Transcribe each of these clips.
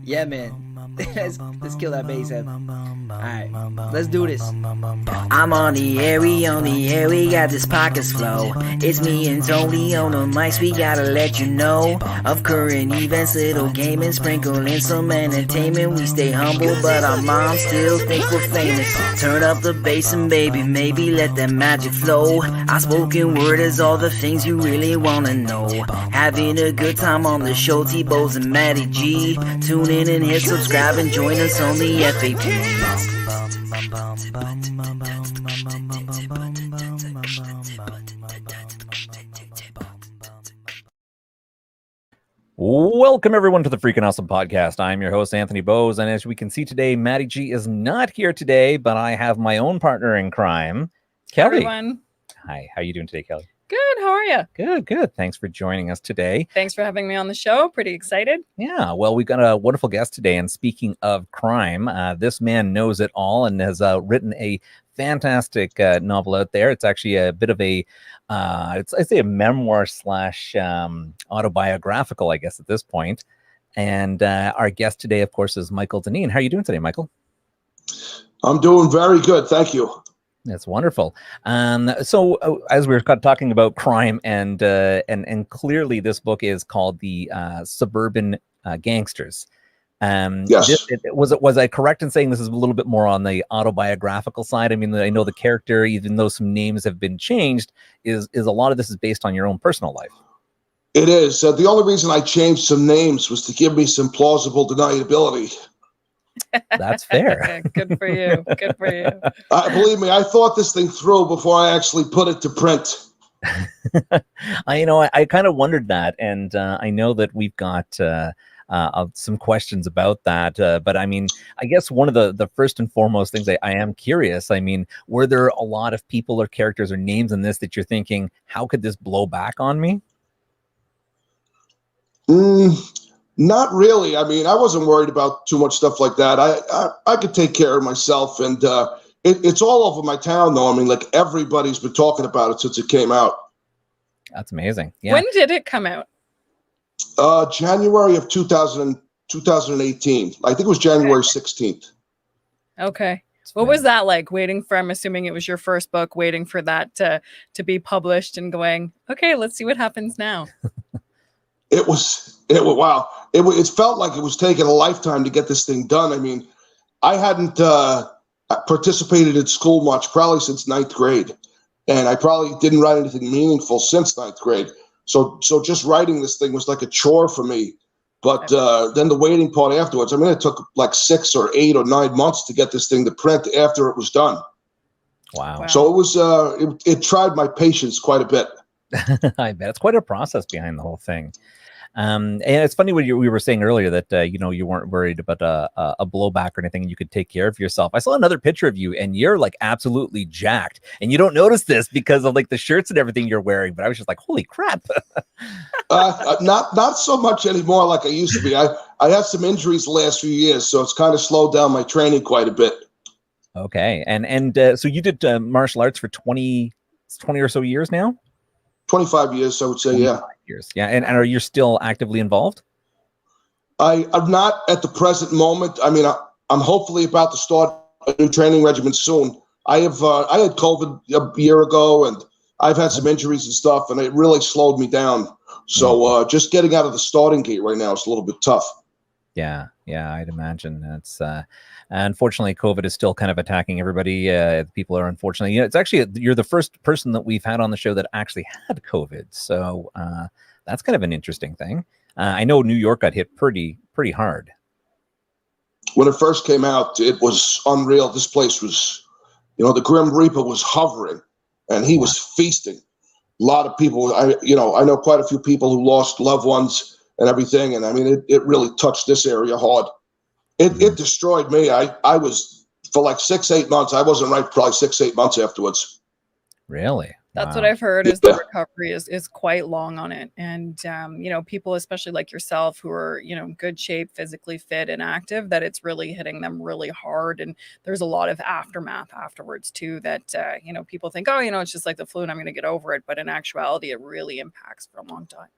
Yeah, man. Let's kill that bass head. Alright, let's do this. I'm on the air, we got this pockets flow. It's me and Tony on the mics, we gotta let you know of current events, little gaming, sprinkle in some entertainment. We stay humble, but our moms still think we're famous. Turn up the bass and baby, maybe let that magic flow. Our spoken word is all the things you really wanna know. Having a good time on the show, T-Bows and Matty G. Tune in and hit subscribe and join us on the FAP. Welcome everyone to the Freaking Awesome Podcast. I'm your host, Anthony Bowes, and as we can see today, Matty G is not here today, but I have my own partner in crime, Kelly. Everyone. Hi, how are you doing today, Kelly? Good, how are you? Good. Thanks for joining us today. Thanks for having me on the show. Pretty excited. Yeah, well, we've got a wonderful guest today, and speaking of crime, this man knows it all and has written a fantastic novel out there. It's actually a bit of a I'd say a memoir slash autobiographical, I guess, at this point. And our guest today, of course, is Michael Dineen. How are you doing today, Michael? I'm doing very good. Thank you. That's wonderful. So as we were talking about crime and clearly this book is called the Suburban Gangsters. Yes. Was I correct in saying this is a little bit more on the autobiographical side? I mean, I know the character, even though some names have been changed, is a lot of this is based on your own personal life. It is. The only reason I changed some names was to give me some plausible deniability. That's fair. Good for you. Good for you. Believe me, I thought this thing through before I actually put it to print. I kind of wondered that, and I know that we've got some questions about that. But I mean, I guess one of the first and foremost things I am curious. I mean, were there a lot of people or characters or names in this that you're thinking, how could this blow back on me? Not really. I mean, I wasn't worried about too much stuff like that. I could take care of myself, and it's all over my town, though. I mean, like everybody's been talking about it since it came out. That's amazing. Yeah. When did it come out? January of 2018. I think it was January 16th. Okay. What was that like, waiting for, I'm assuming it was your first book, waiting for that to be published and going, okay, let's see what happens now. Wow. It felt like it was taking a lifetime to get this thing done. I mean, I hadn't participated in school much, probably since ninth grade. And I probably didn't write anything meaningful since ninth grade. So just writing this thing was like a chore for me. But then the waiting part afterwards, I mean, it took like 6 or 8 or 9 months to get this thing to print after it was done. Wow. So it was, it tried my patience quite a bit. I bet it's quite a process behind the whole thing. And it's funny what we were saying earlier that, you weren't worried about a blowback or anything. You could take care of yourself. I saw another picture of you and you're like absolutely jacked, and you don't notice this because of like the shirts and everything you're wearing. But I was just like, holy crap. Not so much anymore like I used to be. I had some injuries the last few years, so it's kind of slowed down my training quite a bit. Okay. And so you did martial arts for 20 or so years now? 25 years, I would say, yeah. Years. Yeah. And are you still actively involved? I'm not at the present moment. I mean, I'm hopefully about to start a new training regimen soon. I had COVID a year ago, and I've had some injuries and stuff, and it really slowed me down. So just getting out of the starting gate right now is a little bit tough. Yeah, I'd imagine that's unfortunately COVID is still kind of attacking everybody. People are unfortunately, it's actually you're the first person that we've had on the show that actually had COVID, so that's kind of an interesting thing. I know New York got hit pretty hard when it first came out. It was unreal. This place was, the Grim Reaper was hovering, and he was feasting. A lot of people, I know quite a few people who lost loved ones and everything. And I mean, it really touched this area hard. It destroyed me. I was, for like 6-8 months, I wasn't right, probably 6-8 months afterwards. Really? That's what I've heard is the recovery is quite long on it. And, people, especially like yourself who are, in good shape, physically fit and active, that it's really hitting them really hard. And there's a lot of aftermath afterwards too, that, people think, oh, it's just like the flu and I'm going to get over it. But in actuality, it really impacts for a long time.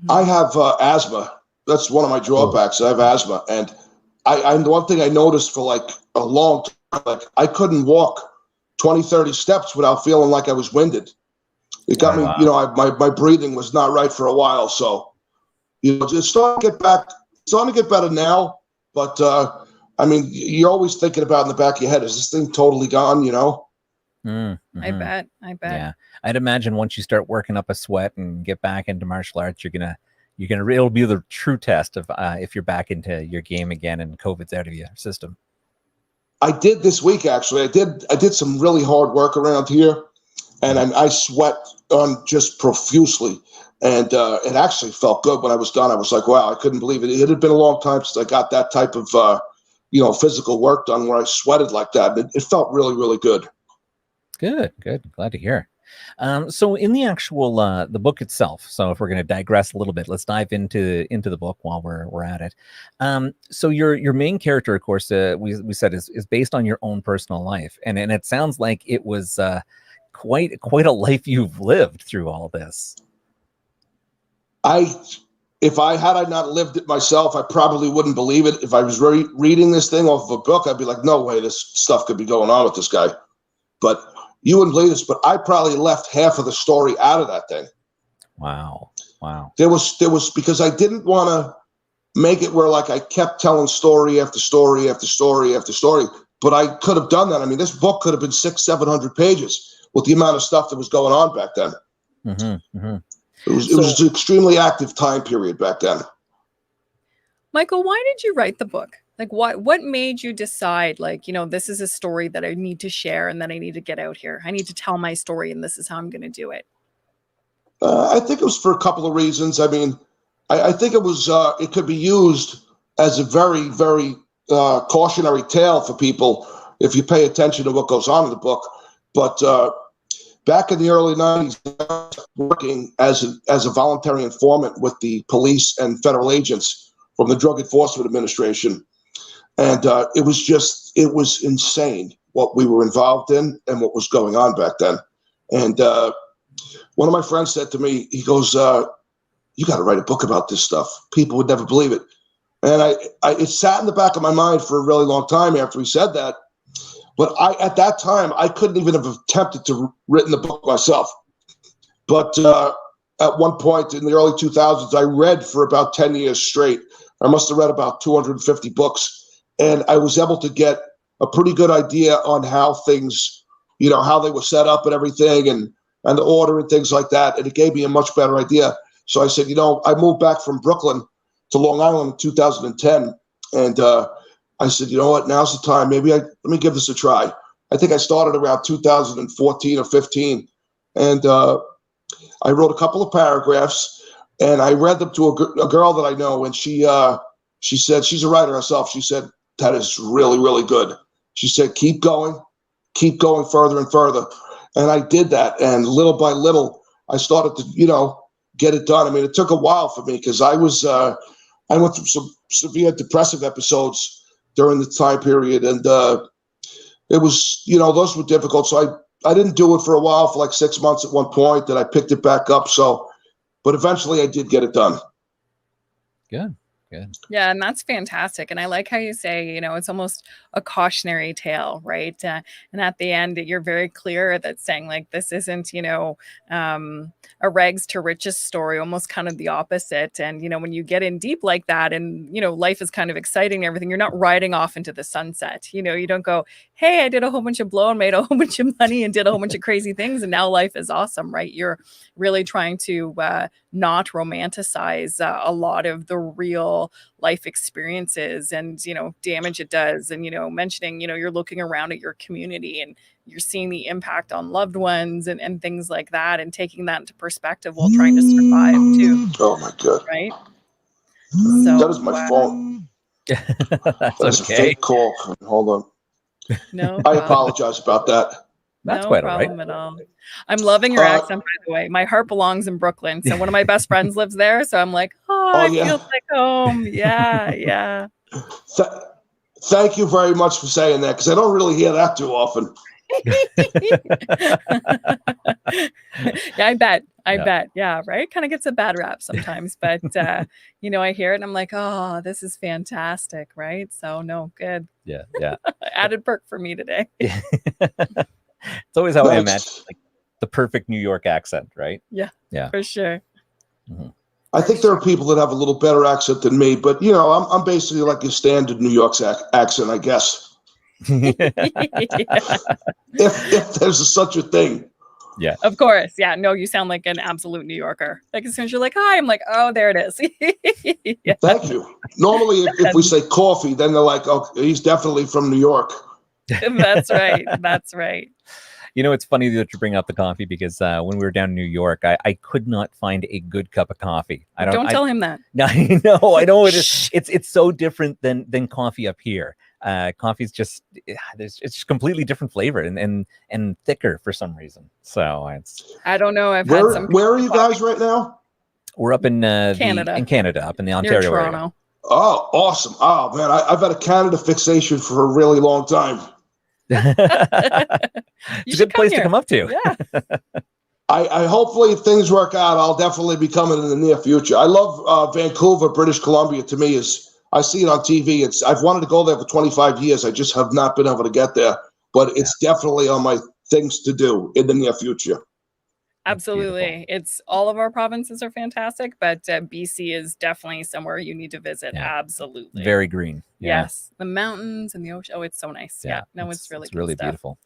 I have asthma. that's one of my drawbacks. I have asthma, and I the one thing I noticed for like a long time, like I couldn't walk 20, 30 steps without feeling like I was winded. It got me, you know, my breathing was not right for a while. So, you know, it's starting to get better now. But, I mean, you're always thinking about in the back of your head, is this thing totally gone, you know? Mm-hmm. I bet. Yeah. I'd imagine once you start working up a sweat and get back into martial arts, it'll be the true test of if you're back into your game again and COVID's out of your system. I did this week, actually. I did some really hard work around here, and I sweat on just profusely. And it actually felt good when I was done. I was like, wow, I couldn't believe it. It had been a long time since I got that type of, you know, physical work done where I sweated like that. It felt really, really good. Good. Glad to hear. So in the actual the book itself, so if we're going to digress a little bit, let's dive into the book while we're at it. So your main character, of course, we said is based on your own personal life, and it sounds like it was quite a life you've lived through all this. If I had not lived it myself, I probably wouldn't believe it. If I was reading this thing off of a book, I'd be like, no way, this stuff could be going on with this guy. But you wouldn't believe this, but I probably left half of the story out of that thing. Wow. There was because I didn't want to make it where like I kept telling story after story after story after story. But I could have done that. I mean, this book could have been 600-700 pages with the amount of stuff that was going on back then. Mm-hmm, mm-hmm. It was an extremely active time period back then. Michael, why did you write the book? Like, what made you decide, like, you know, this is a story that I need to share and then I need to get out here. I need to tell my story and this is how I'm going to do it. I think it was for a couple of reasons. I mean, I think it was it could be used as a very, very cautionary tale for people if you pay attention to what goes on in the book. But back in the early 90s, I was working as a voluntary informant with the police and federal agents from the Drug Enforcement Administration. And it was insane what we were involved in and what was going on back then. And one of my friends said to me, he goes, you got to write a book about this stuff. People would never believe it. And it sat in the back of my mind for a really long time after he said that. But at that time, I couldn't even have attempted to written the book myself. But at one point in the early 2000s, I read for about 10 years straight. I must have read about 250 books. And I was able to get a pretty good idea on how things, you know, how they were set up and everything and the order and things like that. And it gave me a much better idea. So I said, you know, I moved back from Brooklyn to Long Island in 2010. And I said, you know what, now's the time. Let me give this a try. I think I started around 2014 or 15. And I wrote a couple of paragraphs and I read them to a girl that I know. And she said, she's a writer herself. She said, that is really, really good. She said, keep going further and further. And I did that. And little by little, I started to, you know, get it done. I mean, it took a while for me because I went through some severe depressive episodes during the time period. And it was, you know, those were difficult. So I didn't do it for a while, for like 6 months at one point. Then I picked it back up. But eventually I did get it done. Good. Yeah, and that's fantastic. And I like how you say, you know, it's almost a cautionary tale, right? And at the end, you're very clear that saying like this isn't, you know, a rags to riches story, almost kind of the opposite. And, you know, when you get in deep like that and, you know, life is kind of exciting and everything, you're not riding off into the sunset. You know, you don't go, hey, I did a whole bunch of blow and made a whole bunch of money and did a whole bunch of crazy things. And now life is awesome, right? You're really trying to not romanticize a lot of the real life experiences and, you know, damage it does. And, you know, mentioning, you know, you're looking around at your community and you're seeing the impact on loved ones and things like that and taking that into perspective while trying to survive too. Oh my God. Right. So that is my phone. That's okay. a fake call. Hold on. No, I apologize about that. That's no quite all right. problem at all. I'm loving your accent, by the way. My heart belongs in Brooklyn. So one of my best friends lives there. So I'm like, it feels like home. Yeah. Thank you very much for saying that, because I don't really hear that too often. Yeah, I bet. I Yeah. bet. Yeah, right? Kind of gets a bad rap sometimes, but you know, I hear it and I'm like, oh, this is fantastic, right? So no, good. Yeah. Yeah. Added perk for me today. It's always how I Nice. imagine like the perfect New York accent, right? Yeah, Yeah. for sure. Mhm. I think there are people that have a little better accent than me, but you know, I'm basically like your standard New York accent, I guess. If there's such a thing. Yeah. Of course. Yeah. No, you sound like an absolute New Yorker. Like as soon as you're like, hi, I'm like, oh, there it is. Yeah. Thank you. Normally, if we say coffee, then they're like, oh, he's definitely from New York. That's right. That's right. You know, it's funny that you bring up the coffee because when we were down in New York, I could not find a good cup of coffee. Don't tell him that. No, I know it is. It's so different than coffee up here. Coffee's just it's just completely different flavor and thicker for some reason. So I don't know. I've had some. Where are you guys right now? we're up in Canada. in Canada, up in the Near Ontario area. Toronto. Oh, awesome. Oh, man, I've had a Canada fixation for a really long time. It's a good place to come up to. Yeah. I hopefully, if things work out, I'll definitely be coming in the near future. I love Vancouver, British Columbia. To me, I see it on TV. I've wanted to go there for 25 years. I just have not been able to get there, but it's definitely on my things to do in the near future. Absolutely. It's all of our provinces are fantastic, but BC is definitely somewhere you need to visit. Yeah. Absolutely. Very green. Yeah. Yes. The mountains and the ocean. Oh, it's so nice. Yeah. No, it's really cool stuff. Beautiful.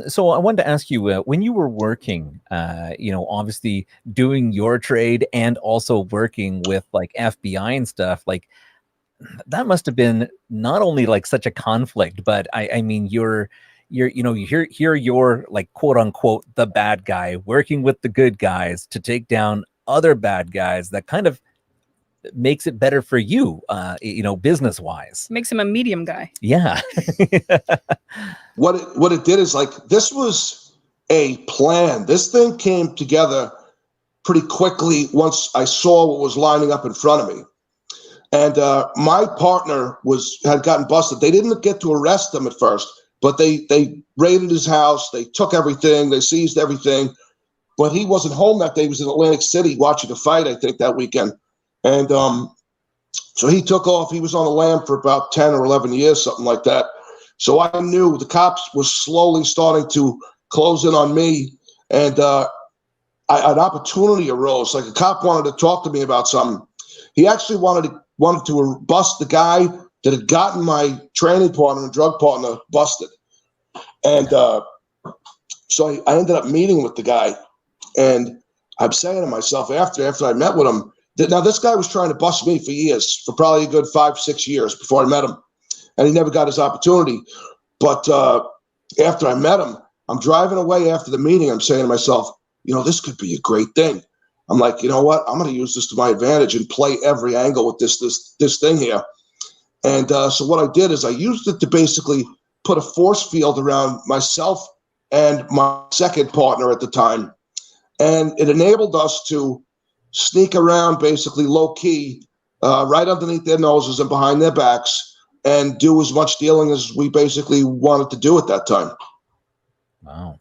So I wanted to ask you, when you were working, obviously doing your trade and also working with like FBI and stuff, like that must have been not only like such a conflict, but I mean, you're like quote unquote the bad guy working with the good guys to take down other bad guys. That kind of makes it better for you, business wise. Makes him a medium guy. Yeah. What it did is, like, this was a plan. This thing came together pretty quickly once I saw what was lining up in front of me. And my partner had gotten busted. They didn't get to arrest him at first, but they raided his house. They took everything. They seized everything. But he wasn't home that day. He was in Atlantic City watching a fight, I think, that weekend. And so he took off. He was on the lam for about 10 or 11 years, something like that. So I knew the cops were slowly starting to close in on me. And an opportunity arose. Like, a cop wanted to talk to me about something. He actually wanted to bust the guy that had gotten my training partner and drug partner busted. And so I ended up meeting with the guy. And I'm saying to myself after I met with him, now, this guy was trying to bust me for years, for probably a good 5-6 years before I met him. And he never got his opportunity. But after I met him, I'm driving away after the meeting. I'm saying to myself, this could be a great thing. I'm like, you know what? I'm going to use this to my advantage and play every angle with this thing here. And so what I did is I used it to basically put a force field around myself and my second partner at the time. And it enabled us to sneak around basically low key, right underneath their noses and behind their backs, and do as much dealing as we basically wanted to do at that time. Wow.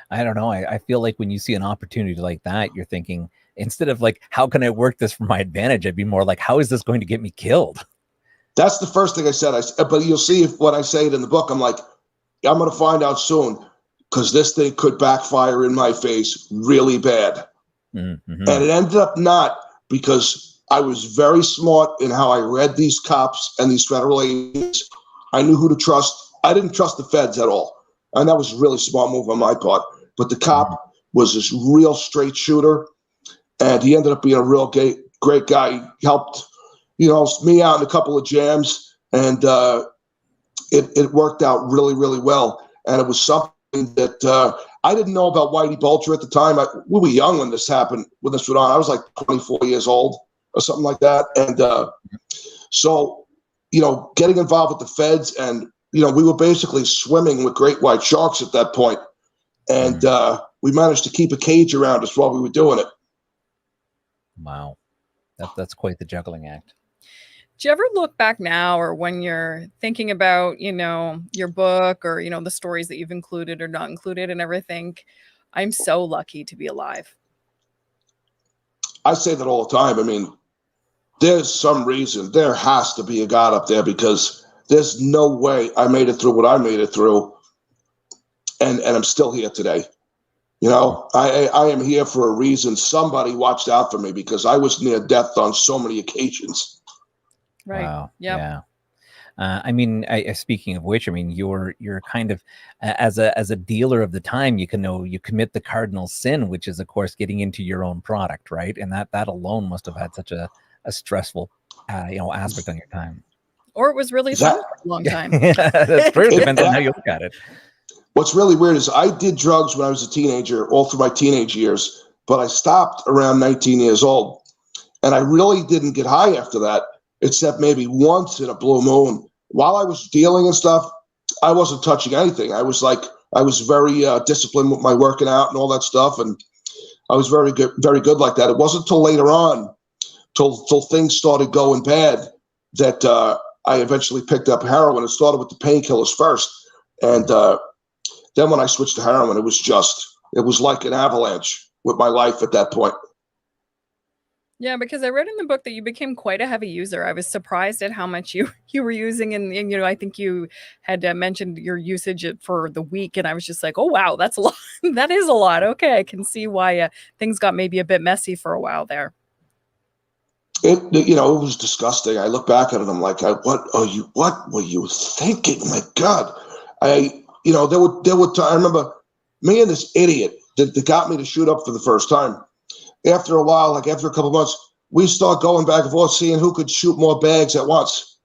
I don't know. I feel like when you see an opportunity like that, you're thinking, instead of like, how can I work this for my advantage? I'd be more like, how is this going to get me killed? That's the first thing I said. But you'll see when I say it in the book, I'm like, I'm going to find out soon, because this thing could backfire in my face really bad. Mm-hmm. And it ended up not, because I was very smart in how I read these cops and these federal agents. I knew who to trust. I didn't trust the feds at all. And that was a really smart move on my part. But the cop was this real straight shooter. And he ended up being a real great guy. He helped, me out in a couple of jams. And it worked out really, really well. And it was something that I didn't know about Whitey Bulger at the time. We were young when this happened, when this went on. I was like 24 years old or something like that. And so, getting involved with the feds, and, we were basically swimming with great white sharks at that point. And we managed to keep a cage around us while we were doing it. Wow. That's quite the juggling act. Do you ever look back now, or when you're thinking about, your book, or, the stories that you've included or not included, and ever think, I'm so lucky to be alive? I say that all the time. I mean, there's some reason, there has to be a God up there, because there's no way I made it through what I made it through, and I'm still here today. I am here for a reason. Somebody watched out for me, because I was near death on so many occasions. Right. Wow. Yep. Yeah. I mean, speaking of which, I mean, you're kind of as a dealer of the time, you commit the cardinal sin, which is, of course, getting into your own product, right? And that alone must have had such a stressful, aspect on your time. Or it was really fun for a long time. That's true. It depends on how you look at it. What's really weird is I did drugs when I was a teenager, all through my teenage years, but I stopped around 19 years old, and I really didn't get high after that, except maybe once in a blue moon. While I was dealing and stuff, I wasn't touching anything. I was very disciplined with my working out and all that stuff, and I was very good like that. It wasn't till later on, till things started going bad, that I eventually picked up heroin. It started with the painkillers first, and then when I switched to heroin, it was like an avalanche with my life at that point. Yeah, because I read in the book that you became quite a heavy user. I was surprised at how much you were using, and I think you had mentioned your usage for the week, and I was just like, oh wow, that's a lot. That is a lot. Okay, I can see why things got maybe a bit messy for a while there. It was disgusting. I look back at it, I'm like, what were you thinking? My God, I remember me and this idiot that got me to shoot up for the first time. After a while, like after a couple of months, we start going back and forth, seeing who could shoot more bags at once.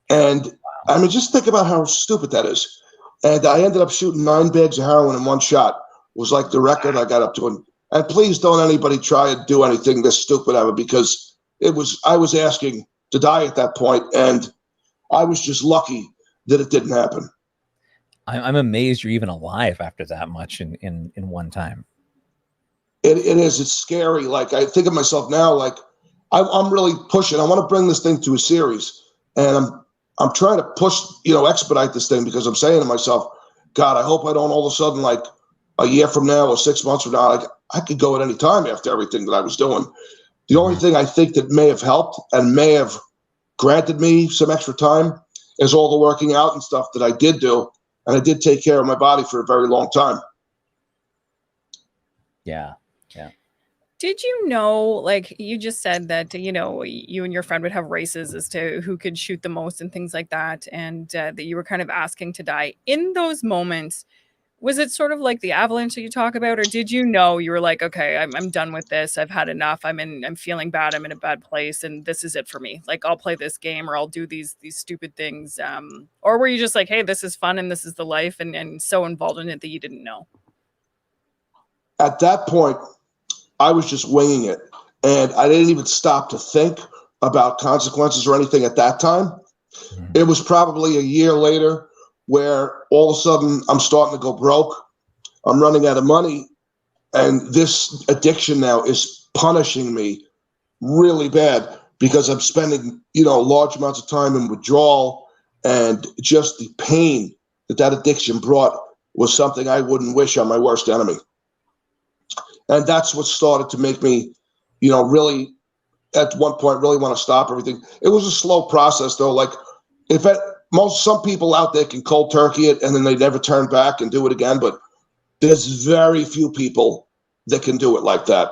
And I mean, just think about how stupid that is. And I ended up shooting 9 bags of heroin in one shot. It was like the record I got up to. And please don't anybody try to do anything this stupid ever, because I was asking to die at that point, and I was just lucky that it didn't happen. I'm amazed you're even alive after that much in one time. It is. It's scary. Like, I think of myself now, like I'm really pushing. I want to bring this thing to a series, and I'm trying to push, expedite this thing, because I'm saying to myself, God, I hope I don't all of a sudden, like a year from now or 6 months from now, like I could go at any time after everything that I was doing. The only thing I think that may have helped and may have granted me some extra time is all the working out and stuff that I did do, and I did take care of my body for a very long time. Yeah. Did you know, like you just said that, you and your friend would have races as to who could shoot the most and things like that, and that you were kind of asking to die. In those moments, was it sort of like the avalanche that you talk about, or did you know you were like, okay, I'm done with this. I've had enough. I'm feeling bad. I'm in a bad place, and this is it for me. Like, I'll play this game, or I'll do these stupid things. Or were you just like, hey, this is fun and this is the life, and so involved in it that you didn't know? At that point, I was just winging it, and I didn't even stop to think about consequences or anything at that time. Mm-hmm. It was probably a year later where all of a sudden I'm starting to go broke. I'm running out of money, and this addiction now is punishing me really bad, because I'm spending, large amounts of time in withdrawal, and just the pain that addiction brought was something I wouldn't wish on my worst enemy. And that's what started to make me, really, at one point, really want to stop everything. It was a slow process, though. Like, some people out there can cold turkey it, and then they never turn back and do it again. But there's very few people that can do it like that.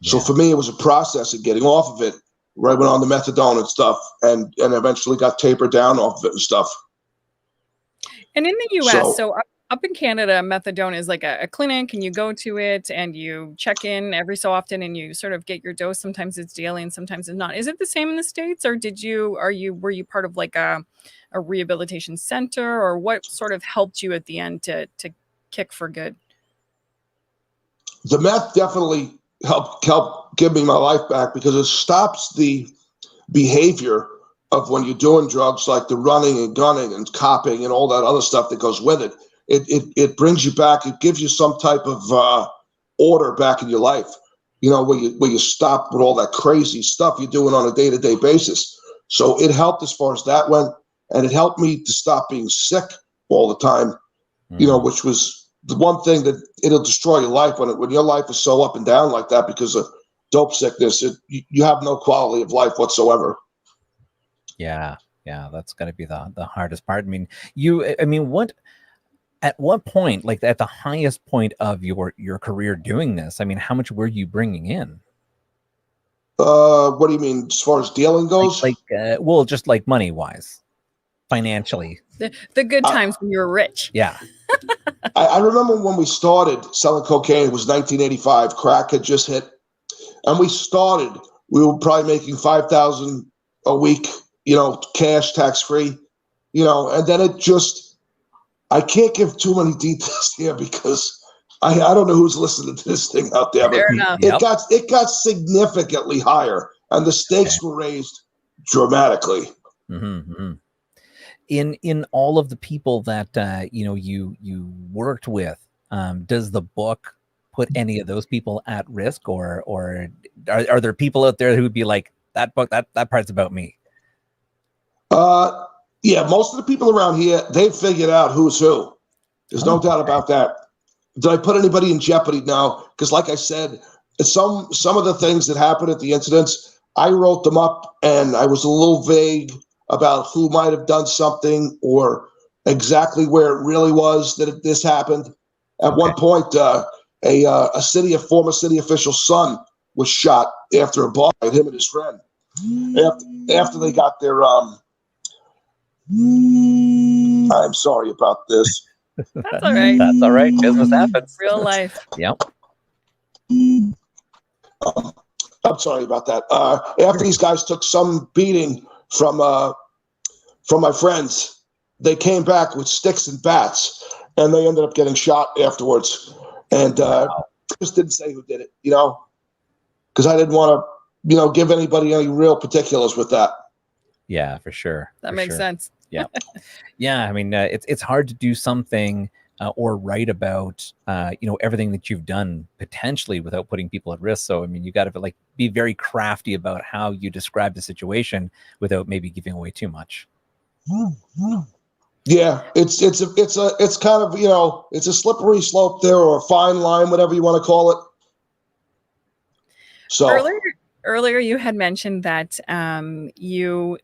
Yeah. So for me, it was a process of getting off of it. Right, went on the methadone and stuff, and eventually got tapered down off of it and stuff. And in the U.S., so up in Canada, methadone is like a clinic, and you go to it and you check in every so often, and you sort of get your dose. Sometimes it's daily and sometimes it's not. Is it the same in the States, or were you part of like a rehabilitation center, or what sort of helped you at the end to kick for good? The meth definitely helped give me my life back, because it stops the behavior of when you're doing drugs, like the running and gunning and copping and all that other stuff that goes with it. It brings you back. It gives you some type of order back in your life, where you stop with all that crazy stuff you're doing on a day-to-day basis. So it helped as far as that went. And it helped me to stop being sick all the time, which was the one thing that it'll destroy your life when your life is so up and down like that because of dope sickness. You have no quality of life whatsoever. Yeah, that's got to be the hardest part. I mean, at what point, like at the highest point of your career doing this, I mean, how much were you bringing in? What do you mean as far as dealing goes? Well, just like money wise, financially. The good times when you were rich. Yeah. I remember when we started selling cocaine, it was 1985. Crack had just hit. And we were probably making $5,000 a week, cash, tax-free, and then I can't give too many details here because I don't know who's listening to this thing out there, but it got significantly higher and the stakes were raised dramatically. Mm-hmm. In all of the people that you worked with, does the book put any of those people at risk, or are there people out there who would be like, that book, that part's about me? Yeah, most of the people around here, they've figured out who's who. There's no doubt about that. Did I put anybody in jeopardy? No, because like I said, some of the things that happened at the incidents, I wrote them up and I was a little vague about who might have done something or exactly where it really was that this happened. At one point, a former city official's son was shot after a bar fight, him and his friend. After they got their I'm sorry about this. That's all right. That's all right. Business happens. Real life. Yep. I'm sorry about that. After these guys took some beating from my friends, they came back with sticks and bats, and they ended up getting shot afterwards. And just didn't say who did it, because I didn't want to, give anybody any real particulars with that. Yeah, for sure. That makes sense. Yeah. Yeah. I mean, it's hard to do something or write about, everything that you've done potentially without putting people at risk. So, I mean, you got to be very crafty about how you describe the situation without maybe giving away too much. Yeah, it's kind of, it's a slippery slope there, or a fine line, whatever you want to call it. So earlier you had mentioned that you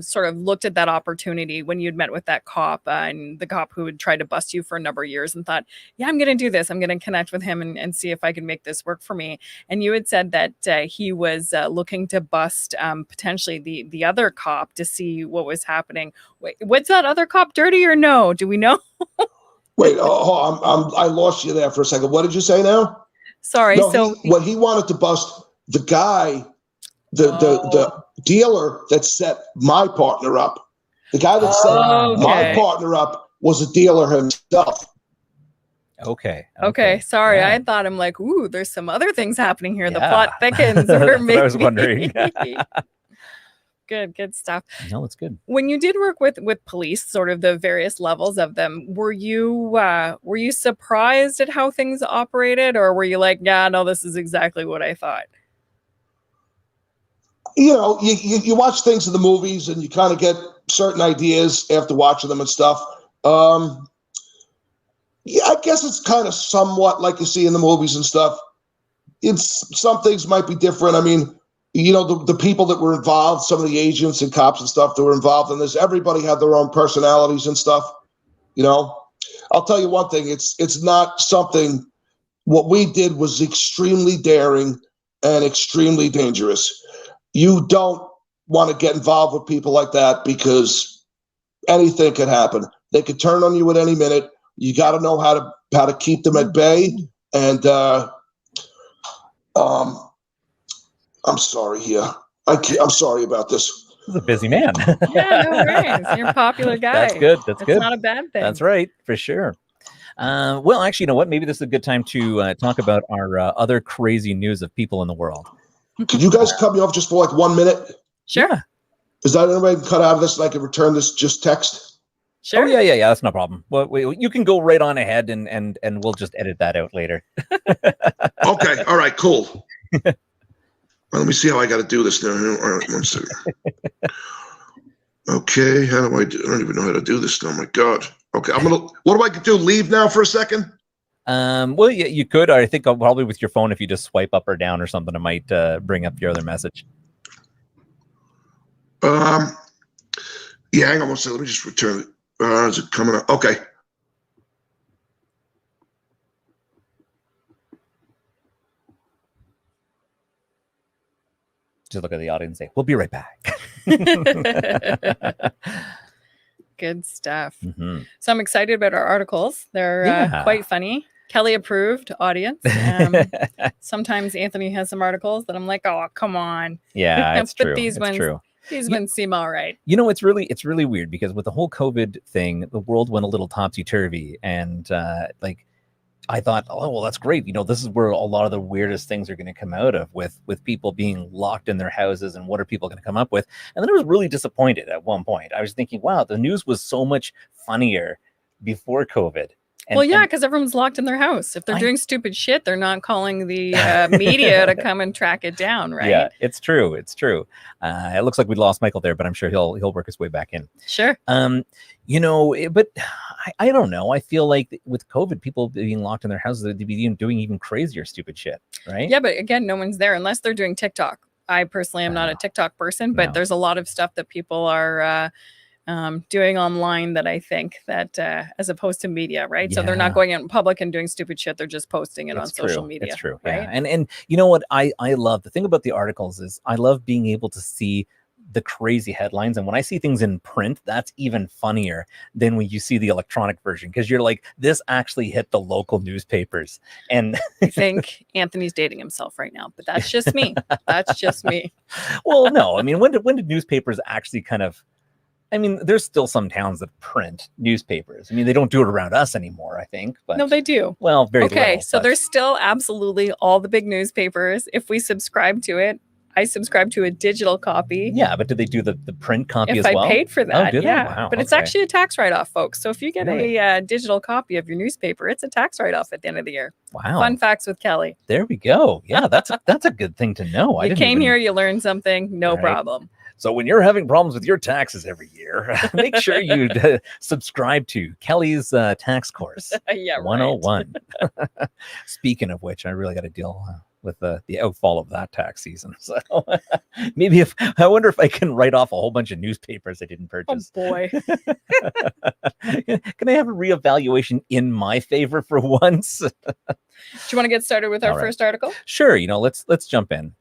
sort of looked at that opportunity when you'd met with that cop and the cop who had tried to bust you for a number of years and thought, yeah, I'm going to do this. I'm going to connect with him and see if I can make this work for me. And you had said that he was looking to bust potentially the other cop to see what was happening. Wait, was that other cop dirty or no? Do we know? Wait, I lost you there for a second. What did you say now? Sorry. No, he wanted to bust the guy, the dealer that set my partner up. The guy that set my partner up was a dealer himself. Okay. Sorry. Yeah. I thought I'm like, ooh, there's some other things happening here. The plot thickens. Or maybe... I was wondering. Good stuff. No, it's good. When you did work with police, sort of the various levels of them, were you surprised at how things operated, or were you like, yeah, no, this is exactly what I thought? You watch things in the movies and you kind of get certain ideas after watching them and stuff. Yeah, I guess it's kind of somewhat like you see in the movies and stuff. Some things might be different. I mean, the people that were involved, some of the agents and cops and stuff that were involved in this, everybody had their own personalities and stuff. I'll tell you one thing. It's not something. What we did was extremely daring and extremely dangerous. You don't want to get involved with people like that because anything could happen. They could turn on you at any minute. You got to know how to keep them at bay. And I'm sorry here. I'm sorry about this. This is a busy man. Yeah, no worries. You're a popular guy. That's good. That's good. Not a bad thing. That's right, for sure. Well, actually, you know what? Maybe this is a good time to talk about our other crazy news of people in the world. Could you guys cut me off just for like 1 minute? Sure. Is that any way I can cut out of this and I can return this just text? Sure. Oh, yeah. That's no problem. Well, you can go right on ahead and we'll just edit that out later. Okay. All right. Cool. Well, let me see how I got to do this now. All right, one second. Okay, how do I do? I don't even know how to do this now. Oh my God. Okay, what do I do? Leave now for a second? Well, yeah, you could. Or I think probably with your phone, if you just swipe up or down or something, it might bring up your other message. Yeah, hang on one second. Let me just return it. Is it coming up? Okay. Just look at the audience and say, we'll be right back. Good stuff. Mm-hmm. So I'm excited about our articles. They're quite funny. Kelly approved audience. Sometimes Anthony has some articles that I'm like, oh, come on. Yeah, it's true. These ones, true. These ones seem all right. You know, it's really weird because with the whole COVID thing, the world went a little topsy-turvy. And I thought, oh, well, that's great. You know, this is where a lot of the weirdest things are going to come out of with people being locked in their houses and what are people going to come up with. And then I was really disappointed at one point. I was thinking, wow, the news was so much funnier before COVID. Well, yeah, because everyone's locked in their house. If they're doing stupid shit, they're not calling the media to come and track it down, right? Yeah, it's true. It's true. It looks like we lost Michael there, but I'm sure he'll work his way back in. Sure. You know, but I don't know. I feel like with COVID, people being locked in their houses, they'd be doing even crazier stupid shit, right? Yeah, but again, no one's there unless they're doing TikTok. I personally am not a TikTok person, but there's a lot of stuff that people are doing online that I think that as opposed to media, right? So they're not going out in public and doing stupid shit. They're just posting it on social media. It's true. Right? Yeah. And you know what I love? The thing about the articles is I love being able to see the crazy headlines. And when I see things in print, that's even funnier than when you see the electronic version, because you're like, this actually hit the local newspapers. And I think Anthony's dating himself right now, but that's just me. That's just me. Well, no, I mean, when did newspapers actually kind of, I mean, there's still some towns that print newspapers. I mean, they don't do it around us anymore, I think. But no, they do. Well, very little. Okay, so there's still absolutely all the big newspapers. If we subscribe to it, I subscribe to a digital copy. Yeah, but do they do the print copy as well? If I paid for that, do they? yeah. Wow, but it's actually a tax write-off, folks. So if you get a digital copy of your newspaper, it's a tax write-off at the end of the year. Wow. Fun facts with Kelly. There we go. Yeah, that's a good thing to know. You came here, you learned something, no problem. So when you're having problems with your taxes every year, make sure you subscribe to Kelly's tax course. Yeah, 101. Speaking of which, I really got to deal with the outfall of that tax season. So maybe I wonder if I can write off a whole bunch of newspapers I didn't purchase. Oh boy. Can I have a reevaluation in my favor for once? Do you want to get started with our first article? Sure. You know, let's jump in.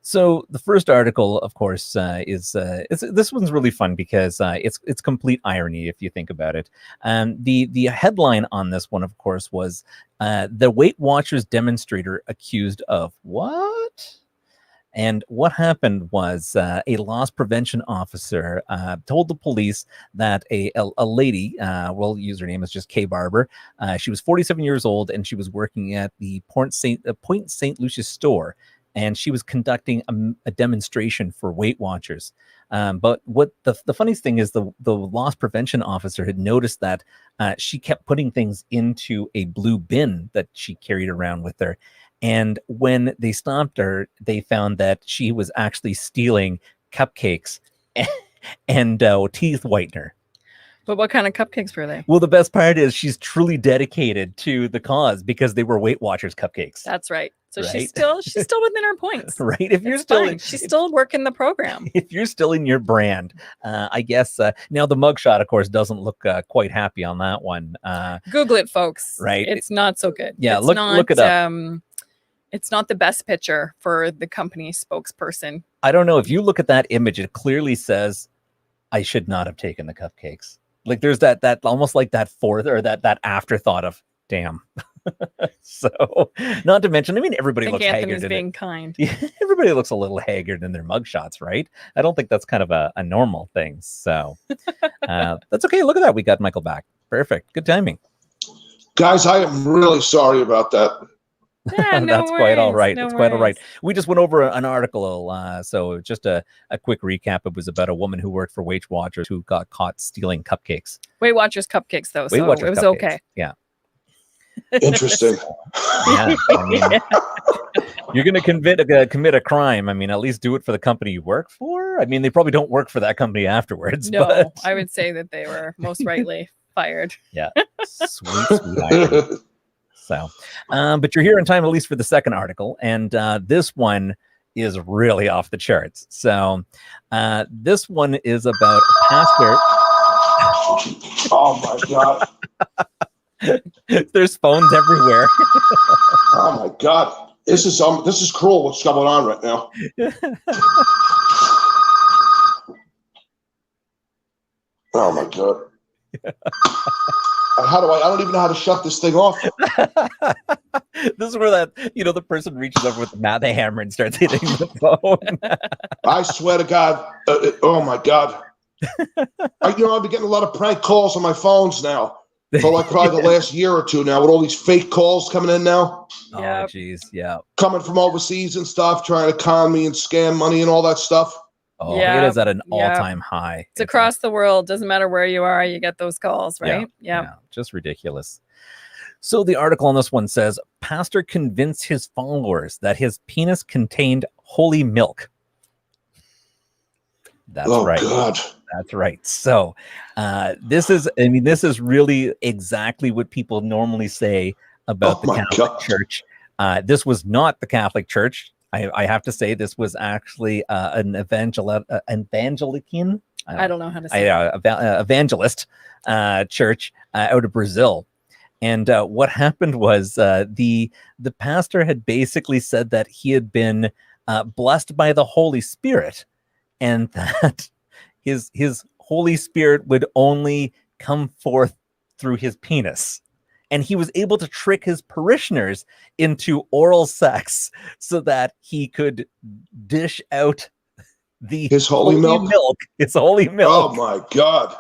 So the first article, of course, is this one's really fun because it's complete irony if you think about it. The headline on this one, of course, was the Weight Watchers demonstrator accused of what? And what happened was a loss prevention officer told the police that a lady, we'll use her name as just Kay Barber. She was 47 years old and she was working at the Point St. Lucius store, and she was conducting a demonstration for Weight Watchers. But what the funniest thing is the loss prevention officer had noticed that she kept putting things into a blue bin that she carried around with her. And when they stopped her, they found that she was actually stealing cupcakes and teeth whitener. But what kind of cupcakes were they? Well, the best part is she's truly dedicated to the cause because they were Weight Watchers cupcakes. That's right. So she's still within her points. Right. If you're still she's still working the program. If you're still in your brand, I guess now the mugshot, of course, doesn't look quite happy on that one. Google it, folks. Right. It's not so good. Yeah. It's look it up. It's not the best picture for the company spokesperson. I don't know. If you look at that image, it clearly says, I should not have taken the cupcakes. Like there's that almost like that fourth or that afterthought of, damn. So not to mention, I mean, everybody looks Anthony's haggard. being kind. Yeah, everybody looks a little haggard in their mugshots, right? I don't think that's kind of a normal thing. So that's okay. Look at that. We got Michael back. Perfect. Good timing. Guys, I am really sorry about that. Yeah, that's quite all right. No That's quite all right. We just went over an article. So just a quick recap. It was about a woman who worked for Weight Watchers who got caught stealing cupcakes. Weight Watchers cupcakes, though. Weight Watchers it was cupcakes. Okay. Yeah. Interesting. Yeah, I mean, you're going to commit a crime. I mean, at least do it for the company you work for. I mean, they probably don't work for that company afterwards. No, but... I would say that they were most rightly fired. Yeah, sweet irony. So, but you're here in time at least for the second article, and this one is really off the charts. So, this one is about a pastor. Oh my God! There's phones everywhere. Oh my God! This is cruel. What's going on right now? Oh my God! How do I don't even know how to shut this thing off. This is where the person reaches over with the hammer and starts hitting the phone. I swear to God. Oh my God. I've been getting a lot of prank calls on my phones now for like probably the last year or two now, with all these fake calls coming in now. Oh, jeez. Yeah. Coming from overseas and stuff, trying to con me and scam money and all that stuff. Oh, it is at an all-time high. It's across the world. Doesn't matter where you are, you get those calls, right? Yeah. Just ridiculous. So the article on this one says, pastor convinced his followers that his penis contained holy milk. That's right. God. That's right. So this is really exactly what people normally say about the Catholic Church. This was not the Catholic Church. I have to say this was actually an evangelican. I don't know how to say evangelist church out of Brazil. And what happened was the pastor had basically said that he had been blessed by the Holy Spirit, and that his Holy Spirit would only come forth through his penis. And he was able to trick his parishioners into oral sex so that he could dish out his holy milk. His holy milk. Oh my God.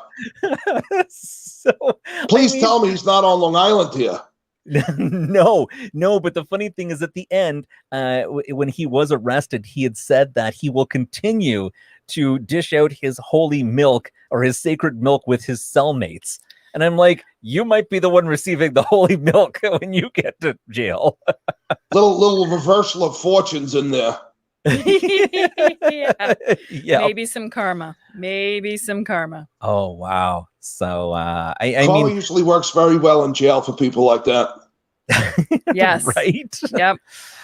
So please tell me he's not on Long Island here. No, but the funny thing is, at the end, when he was arrested, he had said that he will continue to dish out his holy milk or his sacred milk with his cellmates. And I'm like, you might be the one receiving the holy milk when you get to jail. little reversal of fortunes in there. Yeah. Maybe some karma. Oh, wow. So I karma mean, usually works very well in jail for people like that. Yes. Right. Yep.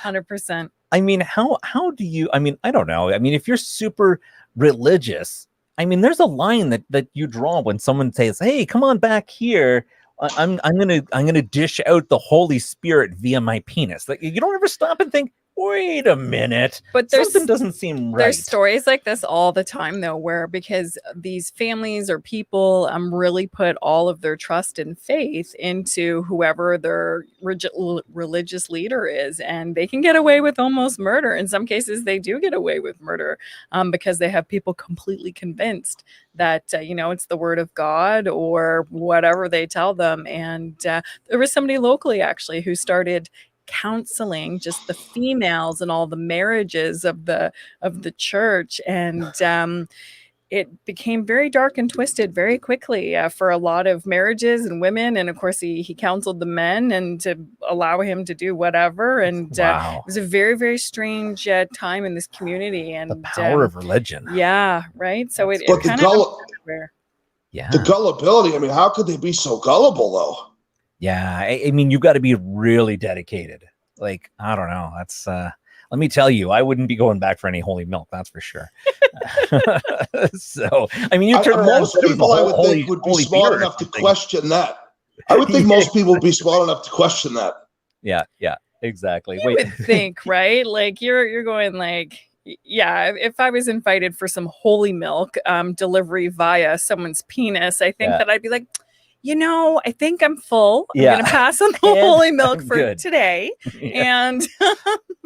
100%. I mean, how do you, I mean, I don't know. I mean, if you're super religious, I mean, there's a line that you draw when someone says, "Hey, come on back here. I'm gonna dish out the Holy Spirit via my penis." Like, you don't ever stop and think, wait a minute, but something doesn't seem right. There's stories like this all the time, though, where because these families or people really put all of their trust and faith into whoever their religious leader is, and they can get away with almost murder. In some cases, they do get away with murder because they have people completely convinced that it's the word of God or whatever they tell them. And there was somebody locally actually who started counseling just the females and all the marriages of the church, and it became very dark and twisted very quickly for a lot of marriages and women. And of course he counseled the men and to allow him to do whatever. And wow. It was a very, very strange time in this community, and the power of religion. Yeah, right. So it kind of everywhere. Yeah, the gullibility. I mean, how could they be so gullible though? Yeah, I mean, you got to be really dedicated. Like, I don't know. That's let me tell you, I wouldn't be going back for any holy milk. That's for sure. So, I mean, most people I would think would be smart enough to question that. I would think most people would be smart enough to question that. Yeah, exactly. You would think, right? Like you're going like, yeah, if I was invited for some holy milk delivery via someone's penis, I think that I'd be like, I think I'm full. I'm going to pass on the holy milk for today. And I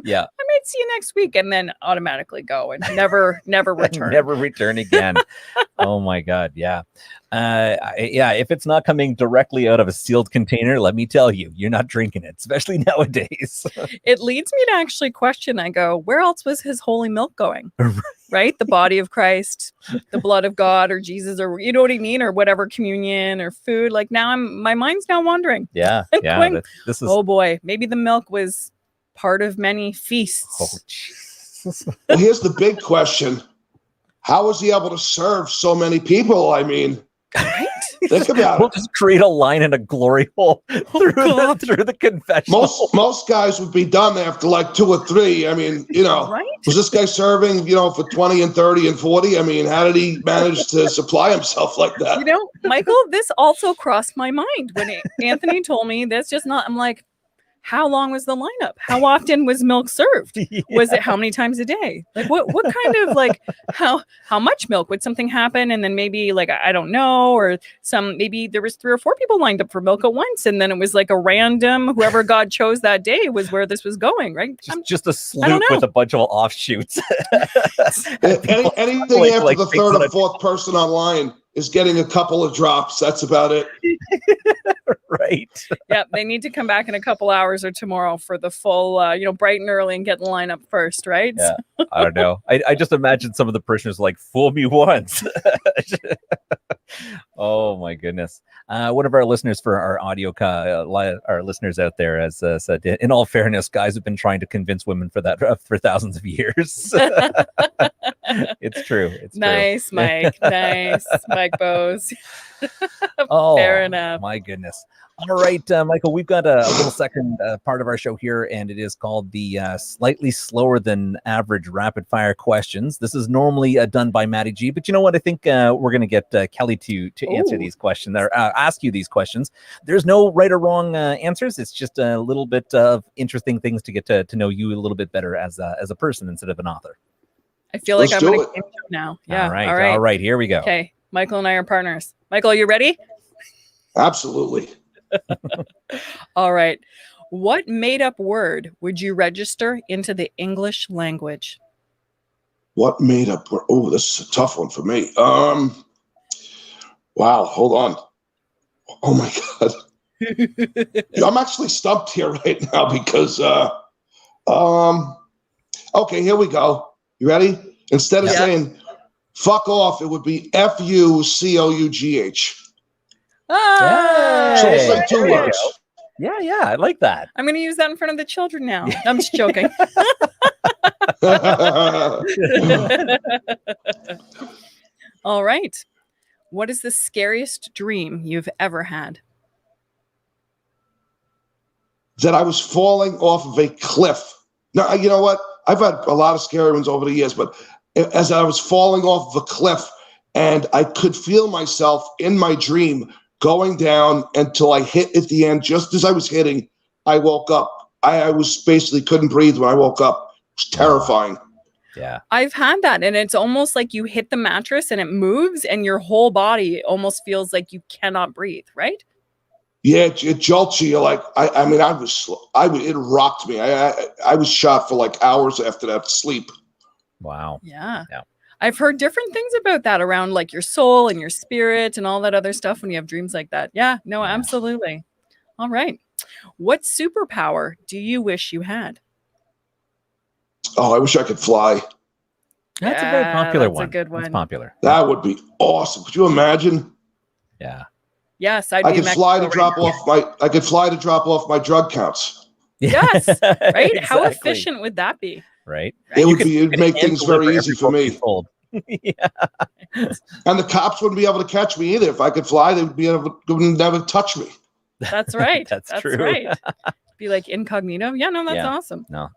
might see you next week, and then automatically go and never return. Never return again. Oh my God. Yeah. Yeah. If it's not coming directly out of a sealed container, let me tell you, you're not drinking it, especially nowadays. It leads me to actually question. I go, where else was his holy milk going? Right? The body of Christ, the blood of God, or Jesus, or you know what I mean? Or whatever, communion or food. Like now my mind's now wandering. Yeah. Yeah. Going, This is, oh boy, maybe the milk was part of many feasts. oh, Jesus. Well, here's the big question. How was he able to serve so many people? I mean, Right? think about We'll it. just create a line in a glory hole through the confessional. Most guys would be done after like 2 or 3. I mean, you know, Right? was this guy serving, you know, for 20 and 30 and 40? I mean, how did he manage to supply himself like that? You know, Michael, this also crossed my mind when Anthony told me that's just not. I'm like, how long was the lineup? How often was milk served? Yeah. Was it how many times a day? Like what kind of like how much milk? Would something happen and then maybe like I don't know, or maybe there was 3 or 4 people lined up for milk at once and then it was like a random whoever God chose that day was where this was going, right? Just a sloop with a bunch of offshoots. Anything after the 3rd or 4th person online is getting a couple of drops. That's about it. Right. Yep, they need to come back in a couple hours or tomorrow for the full, bright and early and get in the lineup first, right? Yeah. I don't know. I just imagine some of the parishioners like, fool me once. Oh my goodness. One of our listeners for our audio, our listeners out there has said, in all fairness, guys have been trying to convince women for that for thousands of years. It's true. It's nice, true. Mike. Nice, Mike Bose. Oh, fair enough. My goodness. All right, Michael, we've got a little second part of our show here, and it is called the slightly slower than average rapid fire questions. This is normally done by Matty G, but you know what? I think we're going to get Kelly to answer these questions or ask you these questions. There's no right or wrong answers. It's just a little bit of interesting things to get to know you a little bit better as a person instead of an author. I feel like Let's I'm do going to it. game show now. Yeah. All right. Here we go. Okay. Michael and I are partners. Michael, are you ready? Absolutely. All right. What made-up word would you register into the English language? What made up? Oh, this is a tough one for me. Wow. Hold on. Oh my God. I'm actually stumped here right now because, okay, here we go. You ready? Instead of saying fuck off, it would be FUCOUGH. Ah, So it's like 2 words. Yeah, I like that. I'm going to use that in front of the children now. I'm just joking. All right. What is the scariest dream you've ever had? That I was falling off of a cliff. Now, you know what? I've had a lot of scary ones over the years, but as I was falling off of a cliff and I could feel myself in my dream going down until I hit at the end. Just as I was hitting, I woke up. I was basically couldn't breathe when I woke up. It was terrifying. Yeah. I've had that, and it's almost like you hit the mattress and it moves and your whole body almost feels like you cannot breathe, right? Yeah, it jolts you. You're like, I mean, it rocked me. I was shot for like hours after that sleep. Wow. Yeah. I've heard different things about that around like your soul and your spirit and all that other stuff when you have dreams like that. Yeah, no, absolutely. All right. What superpower do you wish you had? Oh, I wish I could fly. That's a very popular that's one. a good one. It's popular. That would be awesome. Could you imagine? Yeah. Yes, I'd I be could fly to drop off my drug counts. Yes, right? Exactly. How efficient would that be? Right. It'd make things very easy for me. Yeah. And the cops wouldn't be able to catch me either. If I could fly, they would never touch me. That's right. That's true. Right. Be like incognito. Yeah, no, that's awesome. No.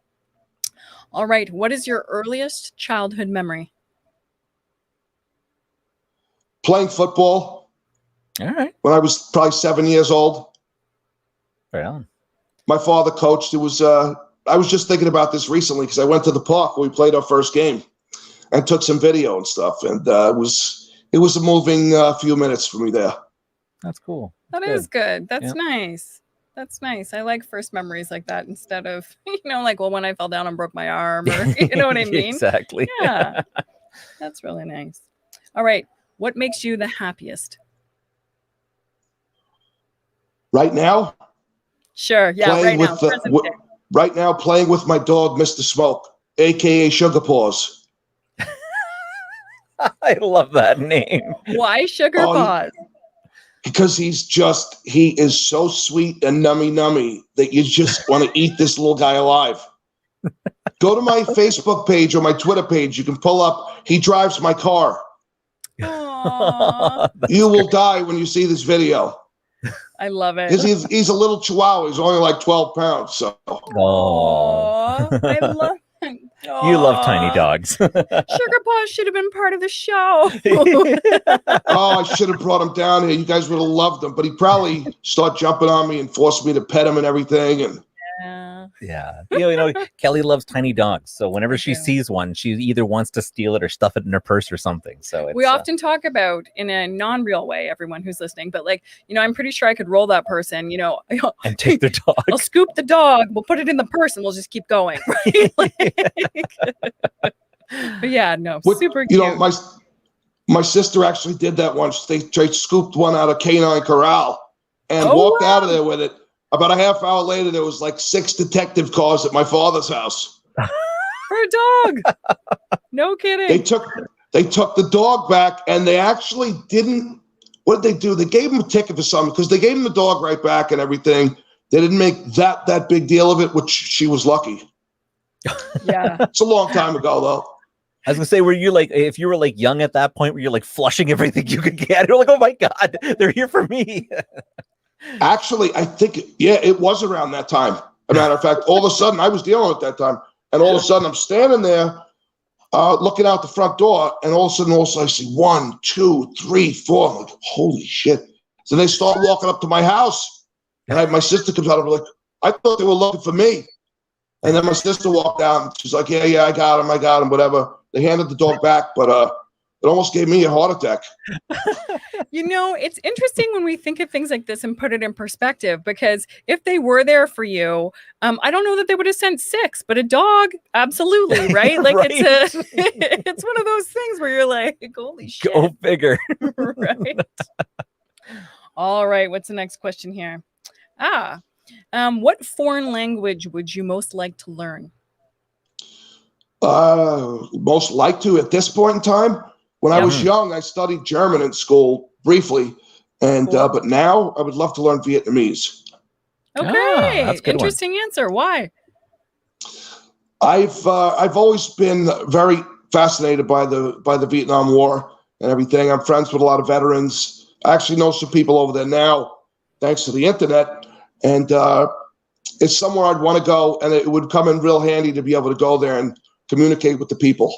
All right. What is your earliest childhood memory? Playing football All right. when I was probably 7 years old. Right on. My father coached. I was just thinking about this recently because I went to the park where we played our first game and took some video and stuff. And it was a moving few minutes for me there. That's cool. That is good. That's nice. That's nice. I like first memories like that instead of, like, well, when I fell down and broke my arm or, you know what I mean? Exactly. Yeah. That's really nice. All right. What makes you the happiest? Right now, Sure. Yeah. playing Right with now. Present day. right now playing with my dog, Mr. Smoke, aka Sugar Paws. I love that name. Why sugar Oh, paws? Because he is so sweet and nummy that you just want to eat this little guy alive. Go to my Facebook page or my Twitter page. You can pull up. He drives my car. Aww, You will die when you see this video. I love it. Because he's a little chihuahua. He's only like 12 pounds. So Oh, I love you love tiny dogs. Sugar Paws should have been part of the show. I should have brought him down here. You guys would have loved him. But he probably start jumping on me and forced me to pet him and everything. And Yeah. Kelly loves tiny dogs. So whenever she sees one, she either wants to steal it or stuff it in her purse or something. So we often talk about in a non-real way, everyone who's listening, but I'm pretty sure I could roll that person, and take their dog. I'll scoop the dog, we'll put it in the purse and we'll just keep going. Right? But yeah, no, super cute. My sister actually did that once. They scooped one out of Canine Corral and walked out of there with it. About a half hour later, there was like 6 detective cars at my father's house. For a dog. No kidding. They took the dog back, and they actually didn't. What did they do? They gave him a ticket for something because they gave him the dog right back and everything. They didn't make that big deal of it, which she was lucky. Yeah. It's a long time ago, though. I was gonna say, were you if you were young at that point, were you flushing everything you could get? You're like, oh my God, they're here for me. Actually, I think, it was around that time. As a matter of fact, all of a sudden, I was dealing with that time. And all of a sudden, I'm standing there looking out the front door. And all of a sudden, I see 1, 2, 3, 4. I'm like, holy shit. So they start walking up to my house. And my sister comes out and I'm like, I thought they were looking for me. And then my sister walked out and she's like, yeah, I got him, whatever. They handed the dog back, but it almost gave me a heart attack. It's interesting when we think of things like this and put it in perspective, because if they were there for you, I don't know that they would have sent 6, but a dog, absolutely, right? Right. It's one of those things where you're like, holy shit. Go figure. Right. All right. What's the next question here? What foreign language would you most like to learn? Most like to at this point in time. When I was young, I studied German in school briefly, and Cool. But now I would love to learn Vietnamese. Okay. that's a good one. Interesting answer. Why? I've always been very fascinated by the Vietnam War and everything. I'm friends with a lot of veterans. I actually know some people over there now, thanks to the internet, and it's somewhere I'd want to go, and it would come in real handy to be able to go there and communicate with the people.